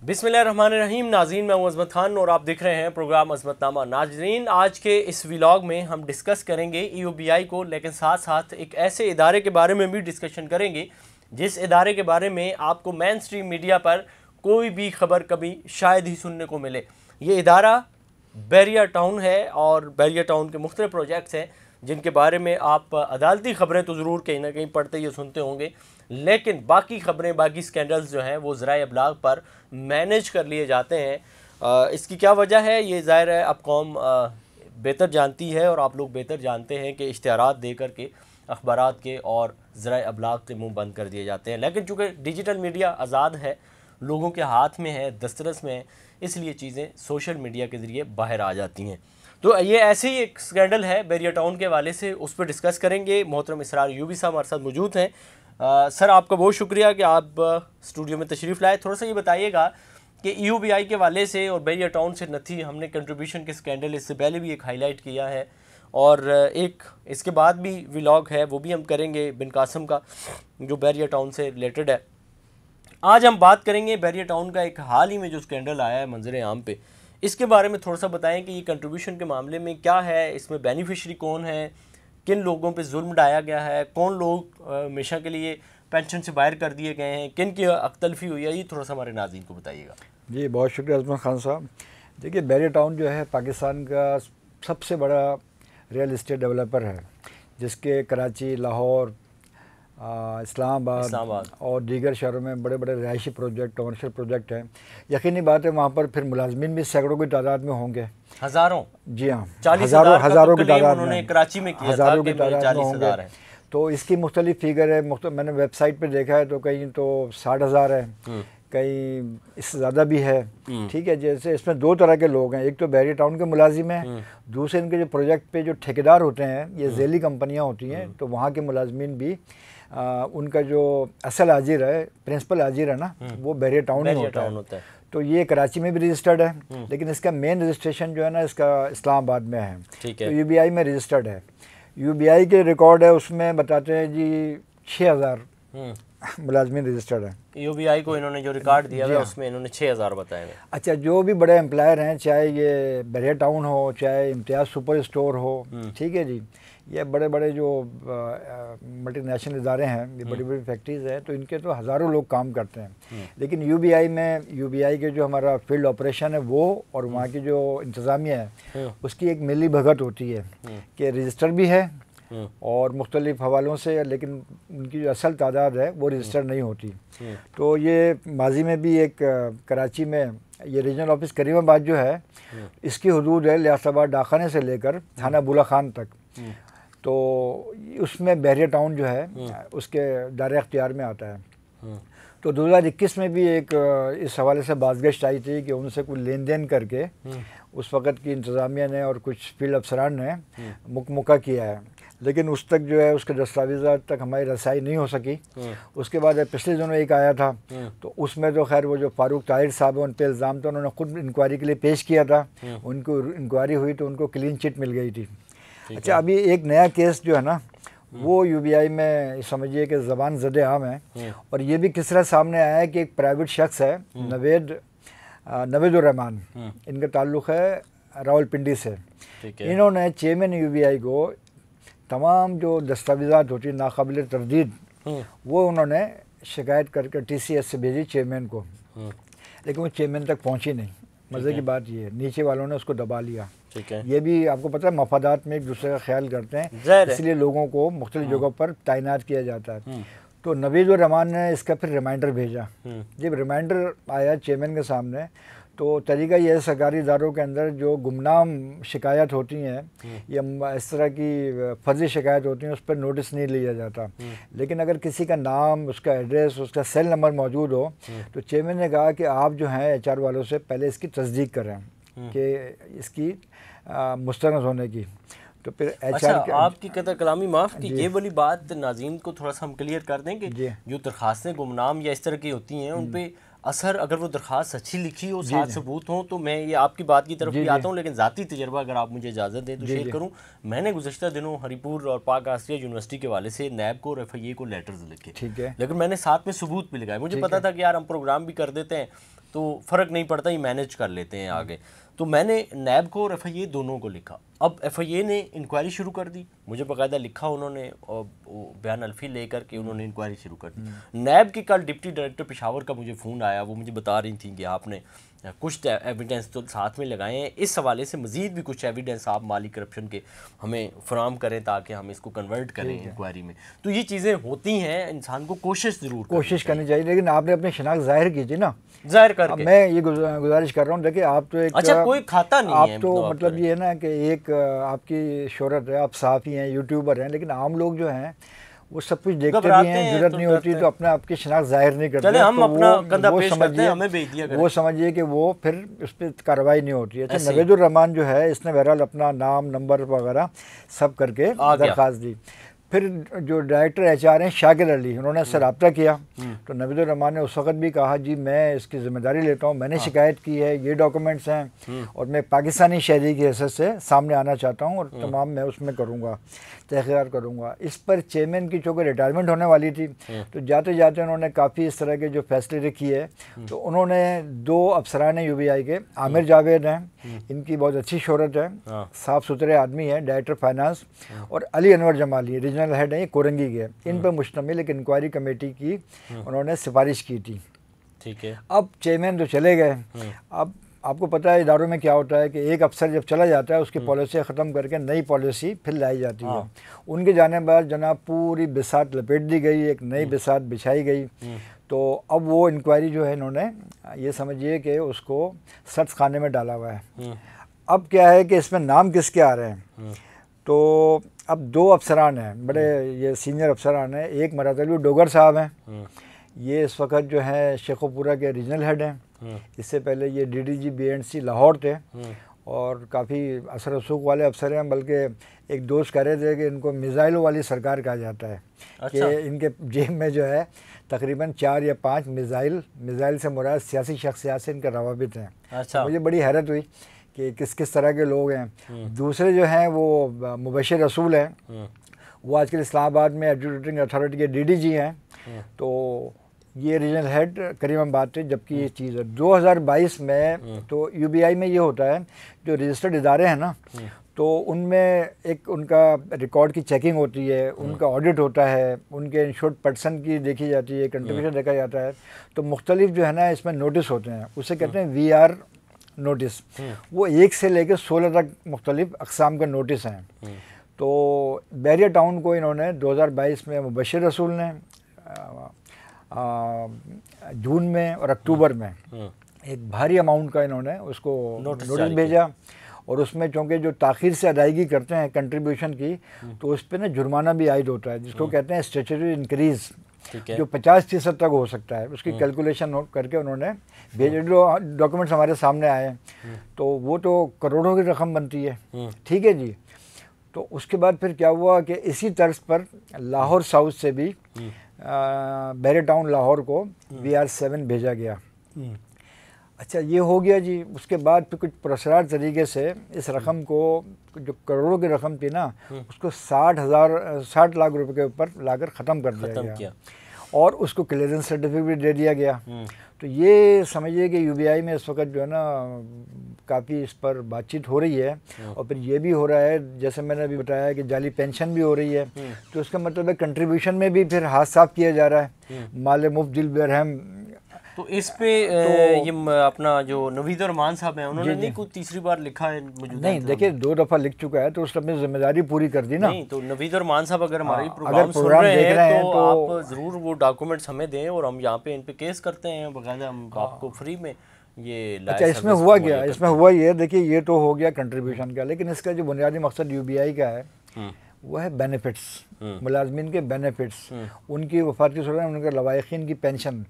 बिस्मिल्लाहिर्रहमानिर्रहीम। नाज़रीन, मैं हूं अज़मत खान और आप देख रहे हैं प्रोग्राम अज़मतनामा। नाज़रीन, आज के इस व्लॉग में हम डिस्कस करेंगे EOBI को, लेकिन साथ साथ एक ऐसे इदारे के बारे में भी डिस्कशन करेंगे जिस इदारे के बारे में आपको मेन स्ट्रीम मीडिया पर कोई भी खबर कभी शायद ही सुनने को मिले। ये इदारा बैरिया टाउन है और बैरिया टाउन के मुख्तलिफ प्रोजेक्ट्स हैं जिनके बारे में आप अदालती खबरें तो ज़रूर कहीं ना कहीं पढ़ते या सुनते होंगे, लेकिन बाकी खबरें, बाकी स्कैंडल्स जो हैं वो ज़राए अबलाग पर मैनेज कर लिए जाते हैं। इसकी क्या वजह है ये ज़ाहिर है अब कौम बेहतर जानती है और आप लोग बेहतर जानते हैं कि इश्तिहारात दे करके अखबारात के और ज़राए अबलाग के मुँह बंद कर दिए जाते हैं। लेकिन चूँकि डिजिटल मीडिया आज़ाद है, लोगों के हाथ में है, दस्तरस में है, इसलिए चीज़ें सोशल मीडिया के ज़रिए बाहर आ जाती हैं। तो ये ऐसे ही एक स्कैंडल है बैरिया टाउन के हवाले से, उस पर डिस्कस करेंगे। मोहतरम इसरार यूबी साहब हमारे साथ मौजूद हैं। सर, आपका बहुत शुक्रिया कि आप स्टूडियो में तशरीफ़ लाए। थोड़ा सा ये बताइएगा कि EOBI के हवाले से और बैरिया टाउन से नथी हमने कंट्रीब्यूशन के स्कैंडल इससे पहले भी एक हाईलाइट किया है और एक इसके बाद भी व्लॉग है वो भी हम करेंगे बिन कासम का, जो बैरिया टाउन से रिलेटेड है। आज हम बात करेंगे बैरिया टाउन का एक हाल ही में जो स्कैंडल आया है मंजर आम पे, इसके बारे में थोड़ा सा बताएं कि ये कंट्रीब्यूशन के मामले में क्या है, इसमें बेनिफिशरी कौन है, किन लोगों पे जुल्म ढाया गया है, कौन लोग हमेशा के लिए पेंशन से बाहर कर दिए गए हैं, किन की अख्तलफी हुई है, ये थोड़ा सा हमारे नाज़रीन को बताइएगा। जी, बहुत शुक्रिया अज़मत खान साहब। देखिए, बैरिया टाउन जो है पाकिस्तान का सबसे बड़ा रियल इस्टेट डेवलपर है, जिसके कराची, लाहौर, इस्लामाबाद और दीगर शहरों में बड़े बड़े रिहायशी प्रोजेक्ट, कमर्शियल प्रोजेक्ट हैं। यकीनी बात है वहाँ पर फिर मुलाजमीन भी सैकड़ों की तादाद में होंगे, हज़ारों। जी हाँ, हज़ारों की तादाद में कराची में किया, हज़ारों की तादाद में होंगे। तो इसकी मुख्तलिफ फिगर है, मैंने वेबसाइट पर देखा है तो कहीं तो 60,000 है, कहीं इससे ज़्यादा भी है। ठीक है, जैसे इसमें दो तरह के लोग हैं, एक तो बैरिया टाउन के मुलाजिम हैं, दूसरे इनके जो प्रोजेक्ट पे जो ठेकेदार होते हैं, ये ज़ैली कंपनियां होती हैं, तो वहाँ के मुलाजमीन भी उनका जो असल हाजिर है, प्रिंसिपल हाजिर है ना, वो बैरिया टाउन ही होता है। तो ये कराची में भी रजिस्टर्ड है, लेकिन इसका मेन रजिस्ट्रेशन जो है ना, इसका इस्लामाबाद में है। तो EOBI में रजिस्टर्ड है। EOBI के रिकॉर्ड है, उसमें बताते हैं जी 6,000 मुलाजमीन रजिस्टर्ड है। EOBI को इन्होंने जो रिकॉर्ड दिया है उसमें इन्होंने 6,000 बताए हैं। अच्छा, जो भी बड़े एम्प्लॉयर हैं, चाहे ये बैरिया टाउन हो, चाहे इम्तियाज़ सुपर स्टोर हो, ठीक है जी, ये बड़े बड़े जो मल्टीनेशनल इदारे हैं, ये बड़ी बड़ी फैक्ट्रीज़ हैं, तो इनके तो हज़ारों लोग काम करते हैं। लेकिन EOBI के जो हमारा फील्ड ऑपरेशन है वो और वहाँ की जो इंतज़ामिया है उसकी एक मिली भगत होती है कि रजिस्टर भी है और मुख्तलिफ हवालों से, लेकिन उनकी जो असल तादाद है वो रजिस्टर नहीं होती। तो ये माजी में भी एक कराची में ये रीजनल ऑफिस करीमाबाद जो है, इसकी हदूद है लियासबाद डाखाने से लेकर थाना बुला खान तक, तो उसमें बैरिया टाउन जो है उसके दायरे अख्तियार में आता है। तो 2021 में भी एक इस हवाले से बाज़गश्त आई थी कि उनसे कुछ लेन देन करके उस वक़्त की इंतज़ामिया ने और कुछ फील्ड अफसरान ने मुकमुका किया है, लेकिन उस तक जो है उसके दस्तावेज़ात तक हमारी रसाई नहीं हो सकी। उसके बाद पिछले दिनों एक आया था, तो उसमें तो खैर वो जो फारूक ताहिर साहब उन पर इल्ज़ाम था, उन्होंने खुद इंक्वायरी के लिए पेश किया था, उनको इंक्वायरी हुई तो उनको क्लीन चिट मिल गई थी। अच्छा, अभी एक नया केस जो है ना वो EOBI में समझिए कि ज़बान ज़द आम है, और ये भी किस तरह सामने आया है कि एक प्राइवेट शख्स है नवेदुर्रहमान, इनका ताल्लुक़ है रावलपिंडी से। इन्होंने चेयरमैन EOBI को तमाम जो दस्तावेज़ात होती है नाकाबिल तरदीद, वो उन्होंने शिकायत करके TCS से भेजी चेयरमैन को, लेकिन वो चेयरमैन तक पहुंची नहीं। मज़े की बात ये है, नीचे वालों ने उसको दबा लिया। ये भी आपको पता है मफादात में एक दूसरे का ख्याल करते हैं, इसलिए लोगों को मुख्तलिफ जगहों पर तैनात किया जाता है। तो नवीदुर्रहमान ने इसका फिर रिमाइंडर भेजा। जब रिमाइंडर आया चेयरमैन के सामने, तो तरीका यह है सरकारी इदारों के अंदर जो गुमनाम शिकायत होती हैं या इस तरह की फर्जी शिकायत होती हैं, उस पर नोटिस नहीं लिया जाता, लेकिन अगर किसी का नाम, उसका एड्रेस, उसका सेल नंबर मौजूद हो, तो चेयरमैन ने कहा कि आप जो हैं HR वालों से पहले इसकी तस्दीक करें कि इसकी मुस्तनद होने की। तो फिर अच्छा, आपकी कदर कलामी माफ़ की, ये वाली बात नाज़रीन को थोड़ा सा हम क्लियर कर दें कि जो दरख्वास्तें गुमनाम या इस तरह की होती हैं उन पर असर, अगर वो दरख्वास्त अच्छी लिखी हो, साथ सबूत हो, तो मैं ये आपकी बात की तरफ भी आता हूँ, लेकिन ज़ाती तजर्बा अगर आप मुझे इजाज़त दें तो शेयर करूँ। मैंने गुज़श्ता दिनों हरीपुर और पाक आसिया यूनिवर्सिटी के वाले से नैब को और FIA को लेटर्स लिखे, ठीक है, लेकिन मैंने साथ में सबूत भी लगाए। मुझे पता था कि यार हम प्रोग्राम भी कर देते हैं तो फ़र्क नहीं पड़ता, ये मैनेज कर लेते हैं आगे। तो मैंने नैब को और एफआईए दोनों को लिखा। अब एफआईए ने इंक्वायरी शुरू कर दी, मुझे बाकायदा लिखा उन्होंने और बयान अल्फी लेकर के उन्होंने इंक्वायरी शुरू कर दी। नैब की कल डिप्टी डायरेक्टर पेशावर का मुझे फ़ोन आया, वो मुझे बता रही थी कि आपने कुछ एविडेंस तो साथ में लगाए हैं, इस हवाले से मज़ीद भी कुछ एविडेंस आप माली करप्शन के हमें फराम करें ताकि हम इसको कन्वर्ट करें इंक्वायरी में। तो ये चीज़ें होती हैं, इंसान को कोशिश ज़रूर करनी चाहिए। लेकिन आपने अपनी शनाख्त जाहिर की थी ना, जाहिर करके। मैं ये गुजारिश कर रहा हूँ, देखिए आप तो एक अच्छा कोई खाता नहीं आप है, तो मतलब ये है ना कि एक आपकी शोहरत है, आप सहाफ़ी हैं, यूट्यूबर हैं, लेकिन आम लोग जो हैं वो सब कुछ देखते भी हैं, जरूरत नहीं होती तो अपने आपकी शनाख्त जाहिर नहीं करते। हम तो अपना कंधा पेश करते हैं, हमें भेज दिया करें। वो समझिए कि वो फिर उस पर कार्रवाई नहीं होती है। अच्छा, नवेदुर रहमान जो है, इसने बहरहाल अपना नाम, नंबर वगैरह सब करके दरख्वास्त दी। फिर जो डायरेक्टर एचआर हैं शाकिर अली, उन्होंने इससे रब्ता किया तो नवेदुर रहमान ने उस वक्त भी कहा जी मैं इसकी जिम्मेदारी लेता हूँ, मैंने शिकायत की है, ये डॉक्यूमेंट्स हैं और मैं पाकिस्तानी शहरी की हैसियत से सामने आना चाहता हूँ और तमाम मैं उसमें करूँगा, तहक़ीक़ात करूँगा। इस पर चेयरमैन की चूँकि रिटायरमेंट होने वाली थी तो जाते जाते उन्होंने काफ़ी इस तरह के जो फैसले किए। तो उन्होंने 2 अफसरान यूबीआई के, आमिर जावेद हैं, इनकी बहुत अच्छी शोहरत है, साफ़ सुथरे आदमी हैं, डायरेक्टर फाइनेंस, और अली अनवर जमाली रीजनल हेड हैं, ये कोरंगी के। इन पर मुश्तमिल एक इंक्वायरी कमेटी की उन्होंने सिफारिश की थी। ठीक है। अब चेयरमैन तो चले गए। अब आपको पता है इदारों में क्या होता है कि एक अफसर जब चला जाता है उसकी पॉलिसी ख़त्म करके नई पॉलिसी फिर लाई जाती है। उनके जाने बाद जनाब पूरी बिसात लपेट दी गई, एक नई बिसात बिछाई गई। तो अब वो इंक्वायरी जो है इन्होंने ये समझिए कि उसको सख्त खाने में डाला हुआ है। अब क्या है कि इसमें नाम किसके आ रहे हैं, तो अब 2 अफसरान हैं, बड़े ये सीनियर अफसरान हैं। एक मरातलवी डोगर साहब हैं, ये इस वक्त जो है शेखोपुरा के रीजनल हेड हैं। इससे पहले ये डीडीजी बीएनसी लाहौर थे और काफ़ी असर रसूख वाले अफसर हैं। बल्कि एक दोस्त कह रहे थे कि इनको मिज़ाइलों वाली सरकार कहा जाता है। अच्छा। कि इनके जेब में जो है तकरीबन 4 या 5 मिज़ाइल से मुराद सियासी शख्सियात से इनके रवाबित हैं। अच्छा। तो मुझे बड़ी हैरत हुई कि किस किस तरह के लोग हैं। दूसरे जो हैं वो मुबशिर रसूल हैं, वो आजकल इस्लामाबाद में एजुकेटिंग अथॉरिटी के डीडीजी हैं। तो ये रीजनल हेड करीमाबाद थे। जबकि ये चीज़ है 2022 में तो यूबीआई में ये होता है जो रजिस्टर्ड इदारे हैं ना, तो उनमें एक उनका रिकॉर्ड की चेकिंग होती है, उनका ऑडिट होता है, उनके इंश्योर्ड पर्सन की देखी जाती है, कंट्रीब्यूशन देखा जाता है। तो मुख्तलिफ जो है ना इसमें नोटिस होते हैं, उसे कहते हैं वीआर नोटिस। वो 1 से लेकर 16 तक मुख्तलिफ अक़साम के नोटिस हैं। तो बैरिया टाउन को इन्होंने 2022 में मुबशिर रसूल ने जून में और अक्टूबर में एक भारी अमाउंट का इन्होंने उसको नोटिस भेजा। और उसमें चूँकि जो ताख़ीर से अदायगी करते हैं कंट्रीब्यूशन की, तो उस पर ना जुर्माना भी आयद होता है, जिसको कहते हैं स्टैट्यूटरी इंक्रीज़, जो 50% तक हो सकता है। उसकी कैलकुलेशन करके उन्होंने भेजे। जो डॉक्यूमेंट्स हमारे सामने आए हैं तो वो तो करोड़ों की रकम बनती है। ठीक है जी। तो उसके बाद फिर क्या हुआ कि इसी तर्ज पर लाहौर साउथ से भी बैरिया टाउन लाहौर को VR7 भेजा गया। अच्छा, ये हो गया जी। उसके बाद फिर कुछ पुरस्कार तरीके से इस रकम को, जो करोड़ों की रकम थी ना, उसको 60 लाख रुपए के ऊपर लाकर ख़त्म कर दिया गया और उसको क्लियरेंस सर्टिफिकेट दे दिया गया। तो ये समझिए कि यूबीआई में इस वक्त जो है ना काफ़ी इस पर बातचीत हो रही है। और फिर ये भी हो रहा है, जैसे मैंने अभी बताया, कि जाली पेंशन भी हो रही है। तो इसका मतलब है कंट्रीब्यूशन में भी फिर हाथ साफ किया जा रहा है। माले मुफ्त दिल बेरहम। तो इस पे ये अपना जो नवीदुर रहमान साहब हैं, उन्होंने नहीं कोई तीसरी बार लिखा है? नहीं, देखिए 2 दफ़ा लिख चुका है तो उसने अपनी जिम्मेदारी पूरी कर दी ना। नहीं, तो नवीदुर रहमान साहब अगर हमारी प्रोग्राम सुन रहे हैं तो आप ज़रूर वो डॉक्यूमेंट्स हमें दें और हम यहाँ पे इन पे केस करते हैं, बकायदा हम आपको फ्री में ये। अच्छा, इसमें हुआ क्या? इसमें हुआ ये, देखिए ये तो हो गया कंट्रीब्यूशन का, लेकिन इसका जो बुनियादी मकसद यूबीआई का है वो है बेनिफिट्स, मुलाजमीन के बेनिफिट्स, उनकी वफात की सूरत में उनके लवाहिकीन की पेंशन।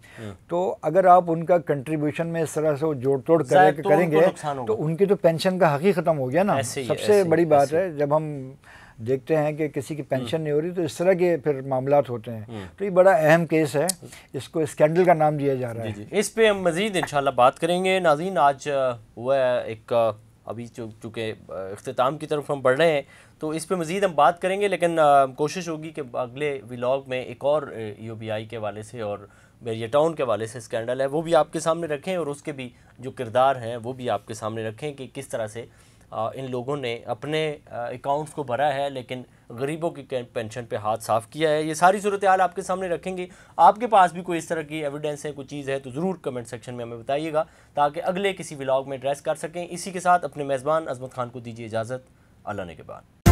तो अगर आप उनका कंट्रीब्यूशन में इस तरह से जोड़ तोड़ करेंगे तो उनकी तो पेंशन का हक ही ख़त्म हो गया ना। सबसे बड़ी बात है जब हम देखते हैं कि किसी की पेंशन नहीं हो रही तो इस तरह के फिर मामलात होते हैं। तो ये बड़ा अहम केस है, इसको स्कैंडल का नाम दिया जा रहा है। इस पे हम मज़ीद इंशाल्लाह बात करेंगे। नाज़रीन, आज हुआ है एक, अभी चूँकि इख्तिताम की तरफ हम बढ़ रहे हैं तो इस पे मज़ीद हम बात करेंगे, लेकिन कोशिश होगी कि अगले व्लॉग में एक और यूबीआई के हवाले से और बैरिया टाउन के हवाले से स्कैंडल है वो भी आपके सामने रखें, और उसके भी जो किरदार हैं वो भी आपके सामने रखें कि किस तरह से इन लोगों ने अपने अकाउंट्स को भरा है लेकिन गरीबों की पेंशन पे हाथ साफ़ किया है। ये सारी सूरत हाल आपके सामने रखेंगे। आपके पास भी कोई इस तरह की एविडेंस है, कोई चीज़ है, तो ज़रूर कमेंट सेक्शन में हमें बताइएगा ताकि अगले किसी व्लॉग में एड्रेस कर सकें। इसी के साथ अपने मेज़बान अज़मत खान को दीजिए इजाज़त। अल्लाह ने के बाद।